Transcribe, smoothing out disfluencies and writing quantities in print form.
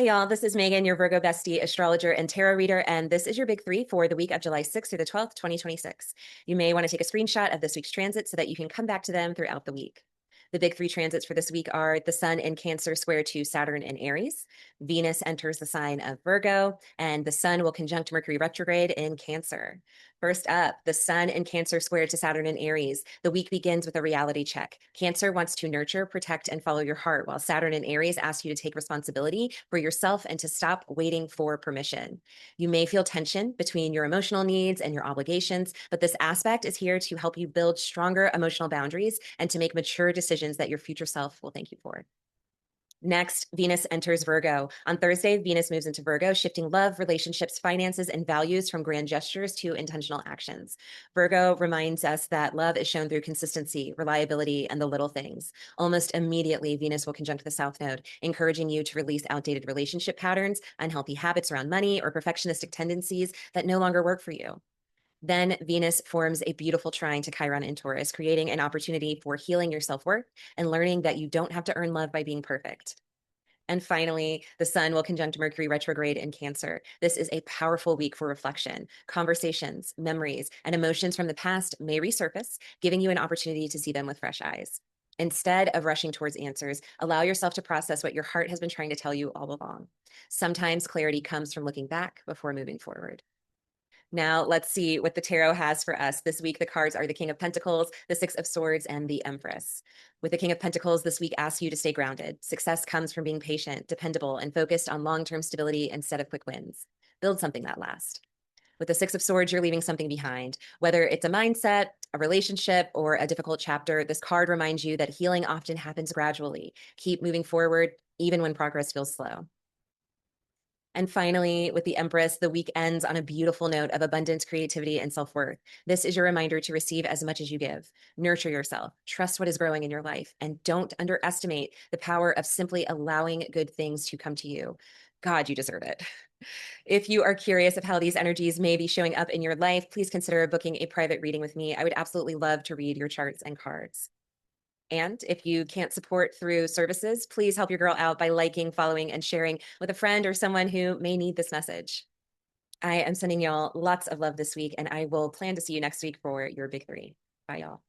Hey y'all, this is Megan, your Virgo bestie, astrologer, and tarot reader, and this is your big three for the week of July 6th through the 12th, 2026. You may want to take a screenshot of this week's transit so that you can come back to them throughout the week. The big three transits for this week are the Sun in Cancer square to Saturn in Aries, Venus enters the sign of Virgo, and the Sun will conjunct Mercury retrograde in Cancer. First up, the Sun in Cancer square to Saturn in Aries. The week begins with a reality check. Cancer wants to nurture, protect, and follow your heart, while Saturn in Aries asks you to take responsibility for yourself and to stop waiting for permission. You may feel tension between your emotional needs and your obligations, but this aspect is here to help you build stronger emotional boundaries and to make mature decisions that your future self will thank you for. Next, Venus enters Virgo. On Thursday, Venus moves into Virgo, shifting love, relationships, finances, and values from grand gestures to intentional actions. Virgo reminds us that love is shown through consistency, reliability, and the little things. Almost immediately, Venus will conjunct the South Node, encouraging you to release outdated relationship patterns, unhealthy habits around money, or perfectionistic tendencies that no longer work for you. Then Venus forms a beautiful trine to Chiron in Taurus, creating an opportunity for healing your self-worth and learning that you don't have to earn love by being perfect. And finally, the Sun will conjunct Mercury retrograde in Cancer. This is a powerful week for reflection. Conversations, memories, and emotions from the past may resurface, giving you an opportunity to see them with fresh eyes. Instead of rushing towards answers, allow yourself to process what your heart has been trying to tell you all along. Sometimes clarity comes from looking back before moving forward. Now, let's see what the tarot has for us. This week, the cards are the King of Pentacles, the Six of Swords, and the Empress. With the King of Pentacles, this week asks you to stay grounded. Success comes from being patient, dependable, and focused on long-term stability instead of quick wins. Build something that lasts. With the Six of Swords, you're leaving something behind. Whether it's a mindset, a relationship, or a difficult chapter, this card reminds you that healing often happens gradually. Keep moving forward, even when progress feels slow. And finally, with the Empress, the week ends on a beautiful note of abundance, creativity, and self-worth. This is your reminder to receive as much as you give. Nurture yourself, trust what is growing in your life, and don't underestimate the power of simply allowing good things to come to you. God, you deserve it. If you are curious of how these energies may be showing up in your life, please consider booking a private reading with me. I would absolutely love to read your charts and cards. And if you can't support through services, please help your girl out by liking, following, and sharing with a friend or someone who may need this message. I am sending y'all lots of love this week, and I will plan to see you next week for your big three. Bye, y'all.